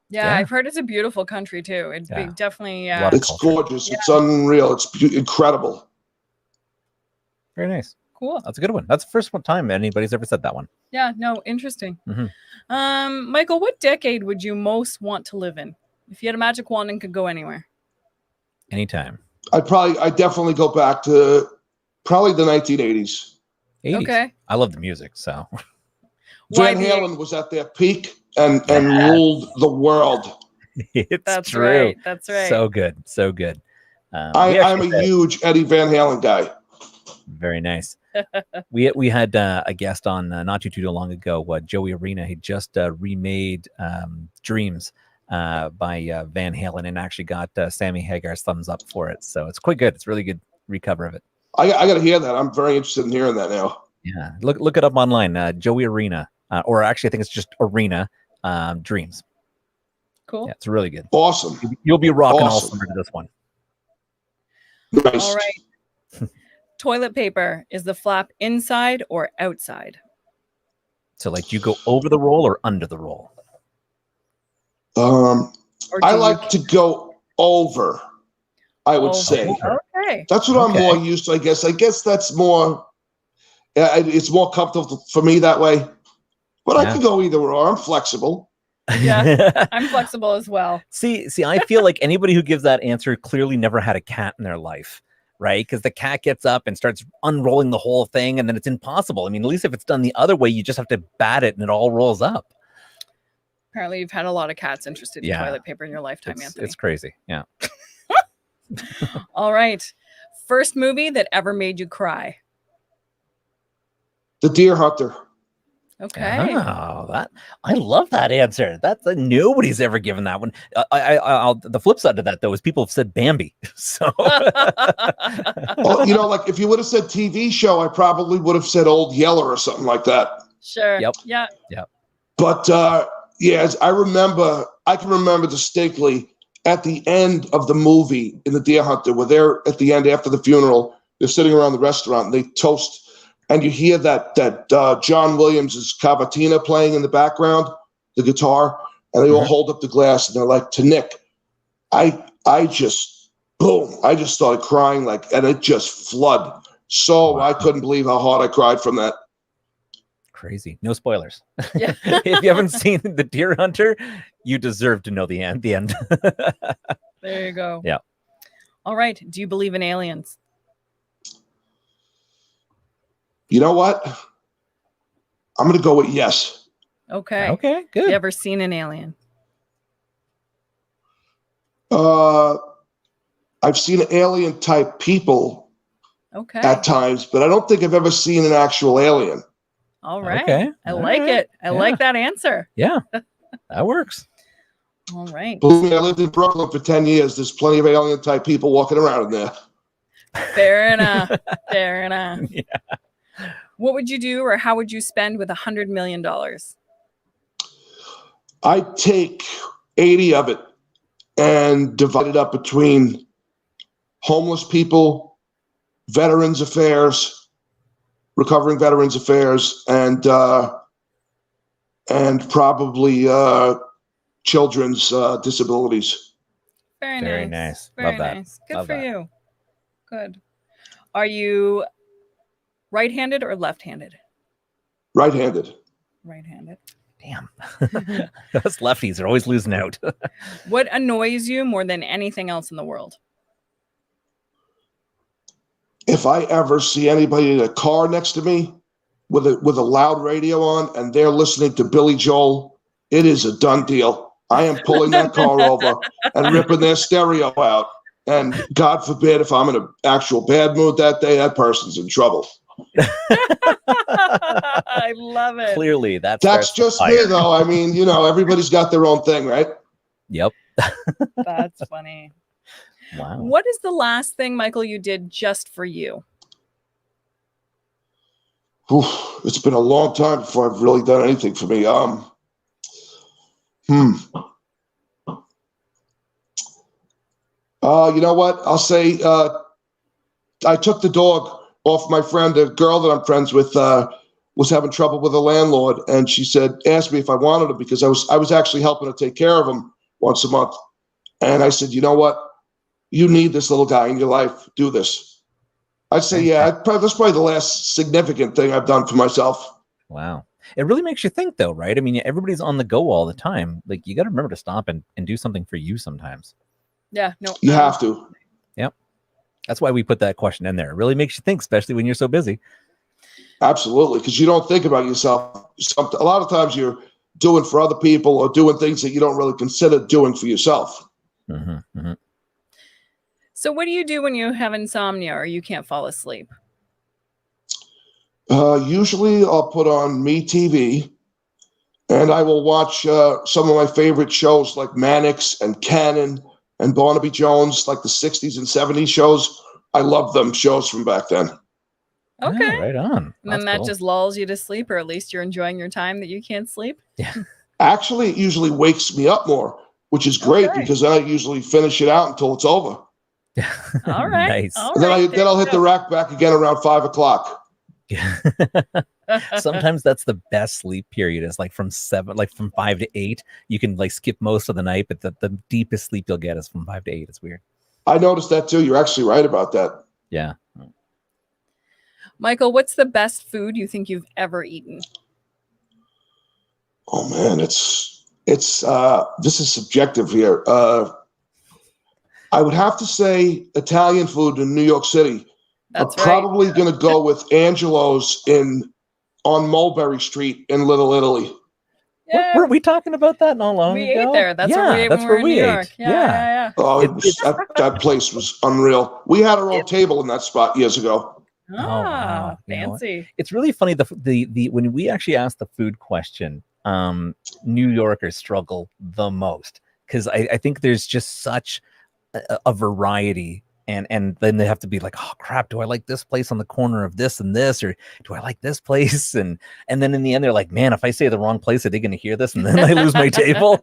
Yeah, I've heard it's a beautiful country too. It'd be definitely. Lot of It's culture. gorgeous. It's unreal. It's incredible. Very nice. Cool. That's a good one. That's the first time anybody's ever said that one. Yeah. No. Interesting. Mhm. Michael, what decade would you most want to live in if you had a magic wand and could go anywhere? Anytime. I'd definitely go back to probably the 1980s. 80s. Okay. I love the music, so. Why Van the- Halen was at their peak and ruled the world. It's That's true. right. That's right. So good. So good. I'm a huge Eddie Van Halen guy. Very nice. We had a guest on not too long ago. Joey Arena had just remade Dreams by Van Halen and actually got Sammy Hagar's thumbs up for it. So it's quite good. It's a really good recover of it. I got to hear that. I'm very interested in hearing that now. Yeah, look it up online. Joey Arena, or actually I think it's just Arena Dreams. Cool. Yeah, it's really good. Awesome. You'll be rocking all Awesome. summer to this one. Nice. All right. Toilet paper, is the flap inside or outside? So you go over the roll or under the roll? Or I do like to go over, I would Over. say. Okay. That's what I'm Okay. more used to, I guess. I guess that's more, it's more comfortable for me that way. But I Yeah. can go either or. I'm flexible. Yeah. I'm flexible as well. See, I feel like anybody who gives that answer clearly never had a cat in their life, right? Because the cat gets up and starts unrolling the whole thing, and then it's impossible. I mean, at least if it's done the other way, you just have to bat it and it all rolls up. Apparently, you've had a lot of cats interested in toilet paper in your lifetime, Anthony. It's crazy. Yeah. All right. First movie that ever made you cry. The Deer Hunter. Okay. Oh, I love that answer. That's nobody's ever given that one. I'll the flip side of that though is people have said Bambi. So, Well, like if you would have said TV show, I probably would have said Old Yeller or something like that. Sure. Yep. Yeah. But I can remember distinctly at the end of the movie in The Deer Hunter, where they're at the end after the funeral, they're sitting around the restaurant, and they toast. And you hear that John Williams' cavatina playing in the background, the guitar, and they all hold up the glass and they're like, to Nick. I just started crying and it just flooded. So wow. I couldn't believe how hard I cried from that. Crazy. No spoilers. Yeah. If you haven't seen The Deer Hunter, you deserve to know the end. There you go. Yeah. All right. Do you believe in aliens? You know what? I'm going to go with yes. Okay. Okay, good. You ever seen an alien? I've seen alien type people at times, but I don't think I've ever seen an actual alien. All right. Okay. I like it. I like that answer. Yeah, that works. All right. Believe me, I lived in Brooklyn for 10 years. There's plenty of alien type people walking around in there. Fair enough. Fair enough. Yeah. What would you do or how would you spend with $100 million? I'd take 80 of it and divide it up between homeless people, Veterans Affairs, Recovering Veterans Affairs, and probably children's disabilities. Very nice. Very Love that. nice. Good Love for that. you. Good. Are you right-handed or left-handed? Right-handed. Right-handed. Damn. Those lefties are always losing out. What annoys you more than anything else in the world? If I ever see anybody in a car next to me with a loud radio on and they're listening to Billy Joel, it is a done deal. I am pulling that car over and ripping their stereo out. And God forbid, if I'm in an actual bad mood that day, that person's in trouble. I love it. Clearly, that's just me, though. I mean, everybody's got their own thing, right? Yep. That's funny. Wow. What is the last thing, Michael, you did just for you? It's been a long time before I've really done anything for me. You know what? I'll say I took the dog off my friend. A girl that I'm friends with was having trouble with a landlord, and she asked me if I wanted him because I was actually helping her take care of him once a month. And I said, you know what? You need this little guy in your life. Do this. I'd say, yeah, that's probably the last significant thing I've done for myself. Wow. It really makes you think, though, right? I mean, everybody's on the go all the time. Like, you got to remember to stop and do something for you sometimes. Yeah, no. You have to. Yep. That's why we put that question in there. It really makes you think, especially when you're so busy. Absolutely, because you don't think about yourself. A lot of times you're doing for other people or doing things that you don't really consider doing for yourself. Mm-hmm, mm-hmm. So what do you do when you have insomnia or you can't fall asleep? Usually I'll put on MeTV and I will watch some of my favorite shows like Mannix and Cannon and Barnaby Jones, like the 60s and 70s shows. I love them shows from back then. Okay. Yeah, right on. And then that just lulls you to sleep, or at least you're enjoying your time that you can't sleep? Yeah. Actually, it usually wakes me up more, which is great because then I usually finish it out until it's over. All right. Nice. All And right. then I'll hit the rack back again around 5 o'clock. Sometimes that's the best sleep period is like from 5 to 8. You can like skip most of the night, but the deepest sleep you'll get is from 5 to 8. It's weird. I noticed that too. You're actually right about that. Yeah. Michael, what's the best food you think you've ever eaten? Oh man, it's this is subjective here. I would have to say Italian food in New York City. That's I'm probably going to go with Angelo's on Mulberry Street in Little Italy. Yeah. Were we talking about that not long We ago? ate there. That's where we ate that's when we where were in we New ate. York. Yeah. Oh, that place was unreal. We had our own table in that spot years ago. Wow. You know what? Fancy. It's really funny the when we actually ask the food question, New Yorkers struggle the most because I think there's just such a variety. And then they have to be like, oh crap, do I like this place on the corner of this and this, or do I like this place? And then in the end, they're like, man, if I say the wrong place, are they going to hear this? And then I lose my table.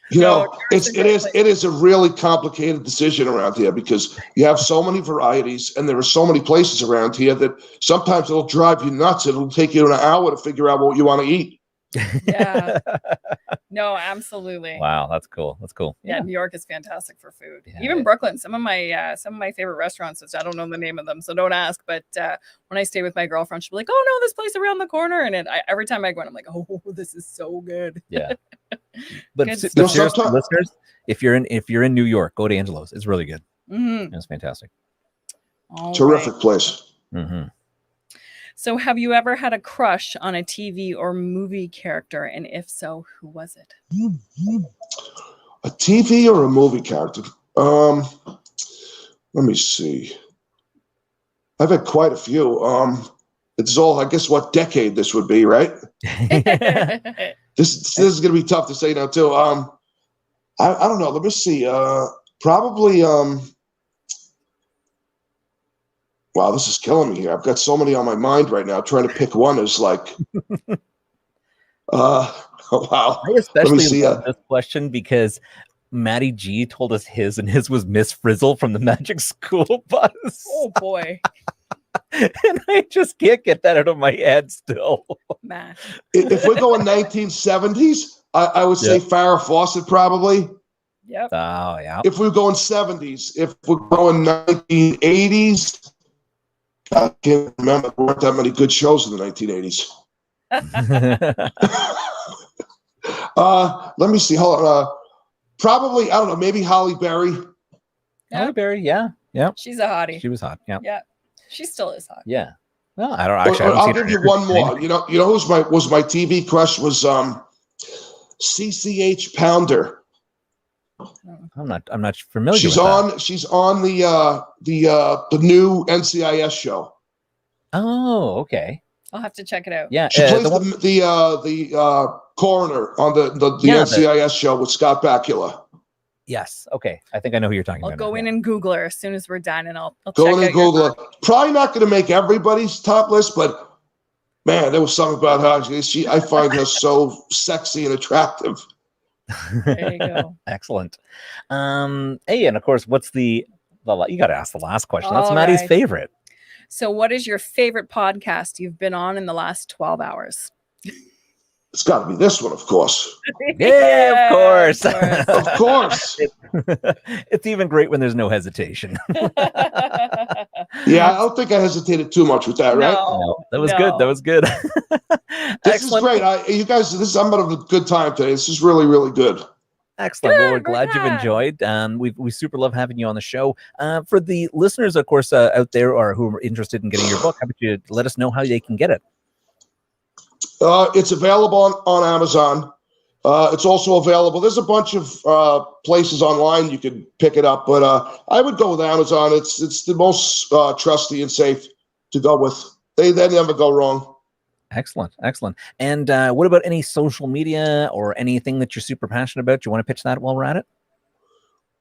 It is a really complicated decision around here because you have so many varieties and there are so many places around here that sometimes it'll drive you nuts. It'll take you an hour to figure out what you want to eat. Yeah. No, absolutely. Wow, that's cool. That's cool. Yeah, New York is fantastic for food. Yeah, Even Brooklyn, some of my favorite restaurants, which I don't know the name of them, so don't ask. But when I stay with my girlfriend, she'll be like, "Oh no, this place around the corner," and every time I go in, I'm like, "Oh, this is so good." Yeah. But Good seriously, listeners, if you're in New York, go to Angelo's. It's really good. Mm-hmm. It's fantastic. Terrific place. Mm-hmm. So, have you ever had a crush on a TV or movie character, and if so, who was it? A TV or a movie character? Let me see. I've had quite a few. It's all, I guess, what decade this would be, right? This is going to be tough to say now too. I don't know. Let me see. Probably. Wow, this is killing me here. I've got so many on my mind right now. Trying to pick one is like. Wow. I especially love this question because Maddie G told us his, and his was Miss Frizzle from the Magic School Bus. Oh boy. And I just can't get that out of my head still. Matt. If we go in 1970s, I would say Farrah Fawcett probably. Yep. Oh yeah. If we go in 70s, if we're going 1980s, I can't remember. There weren't that many good shows in the 1980s. Let me see. Hold on. Probably, I don't know, maybe Halle Berry. Halle Berry, yeah. She's a hottie. She was hot. Yeah. Yeah. She still is hot. Yeah. Well, I don't actually. I'll give you one more. You know who's my TV crush was CCH Pounder. I'm not familiar. She's on the new NCIS show. Oh, okay. I'll have to check it out. Yeah, she plays the coroner on the NCIS show with Scott Bakula. Yes. Okay. I think I know who you're talking about. I'll go in and Google her as soon as we're done, and I'll go check in and Google her. Probably not going to make everybody's top list, but man, there was something about her. I find her so sexy and attractive. There you go. Excellent. Hey, and of course, what's you got to ask the last question. That's All Maddie's right. favorite. So, what is your favorite podcast you've been on in the last 12 hours? It's got to be this one, of course. Yeah, of course. Of course. It's even great when there's no hesitation. Yeah, I don't think I hesitated too much with that, right? No, that was good. That was good. This is great. You guys, I'm having a good time today. This is really, really good. Excellent. Well, we're glad you've enjoyed. We super love having you on the show. For the listeners, of course, out there or who are interested in getting your book, how about you let us know how they can get it? It's available on Amazon. It's also available. There's a bunch of places online you can pick it up, but I would go with Amazon. It's the most trusty and safe to go with. They never go wrong. Excellent. And what about any social media or anything that you're super passionate about? Do you want to pitch that while we're at it?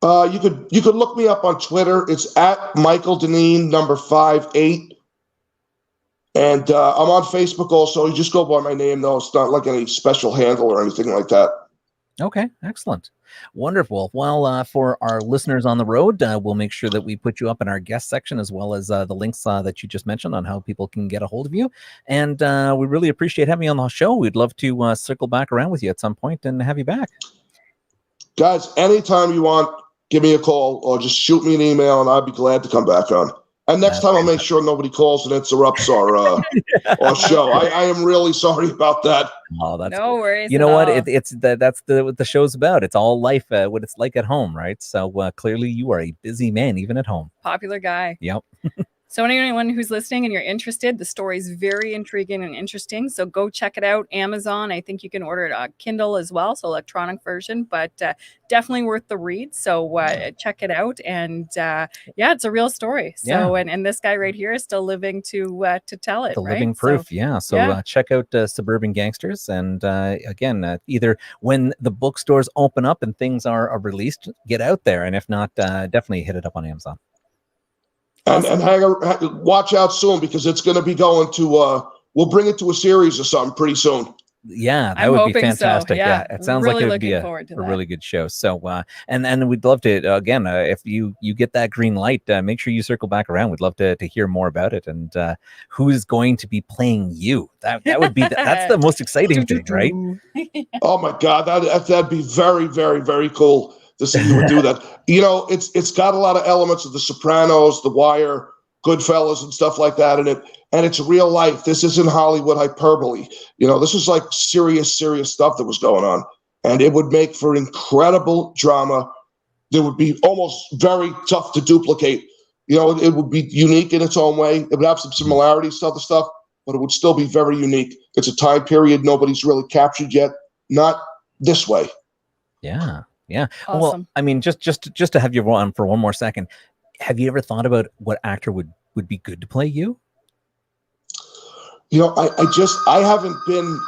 You could look me up on Twitter. It's at Michael Dineen #58. And I'm on Facebook also. You just go by my name, though. It's not like any special handle or anything like that. Okay, excellent. Wonderful. Well, for our listeners on the road, we'll make sure that we put you up in our guest section as well as the links that you just mentioned on how people can get a hold of you. And we really appreciate having you on the show. We'd love to circle back around with you at some point and have you back. Guys, anytime you want, give me a call or just shoot me an email and I'll be glad to come back on. And next time I'll make sure nobody calls and interrupts our show. I am really sorry about that. Oh, that's no worries. You know what? That's what the show's about. It's all life, what it's like at home, right? So clearly you are a busy man, even at home. Popular guy. Yep. So anyone who's listening and you're interested, the story is very intriguing and interesting. So go check it out. Amazon. I think you can order it on Kindle as well, so electronic version, but definitely worth the read. So check it out. And yeah, it's a real story. So and this guy right here is still living to tell it. The right? living proof. So check out Suburban Gangsters. And again, either when the bookstores open up and things are released, get out there. And if not, definitely hit it up on Amazon. And watch out soon, because it's going to be going to, we'll bring it to a series or something pretty soon. Yeah, that would be fantastic. So. Yeah, it sounds really like it would be a really good show. So, and we'd love to, again, if you get that green light, make sure you circle back around. We'd love to hear more about it, and who's going to be playing you. That would be, that's the most exciting thing, right? Oh my God, that'd be very, very, very cool to see you would do that. You know, it's got a lot of elements of The Sopranos, The Wire, Goodfellas, and stuff like that in it. And it's real life. This isn't Hollywood hyperbole. You know, this is like serious stuff that was going on. And it would make for incredible drama. It would be almost very tough to duplicate. You know, it would be unique in its own way. It would have some similarities to other stuff, but it would still be very unique. It's a time period nobody's really captured yet. Not this way. Yeah. Yeah. Awesome. Well, I mean, just to have you on for one more second, have you ever thought about what actor would be good to play you? You know, I haven't been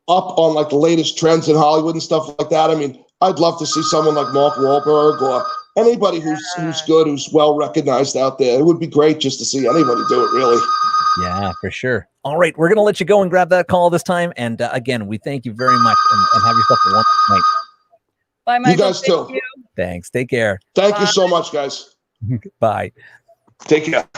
up on like the latest trends in Hollywood and stuff like that. I mean, I'd love to see someone like Mark Wahlberg or anybody who's good, who's well recognized out there. It would be great just to see anybody do it, really. Yeah, for sure. All right, we're gonna let you go and grab that call this time. And again, we thank you very much, and have yourself a wonderful night. Bye, Michael. You guys too. Thanks. Take care. Thank you so much, guys. Bye. Take care.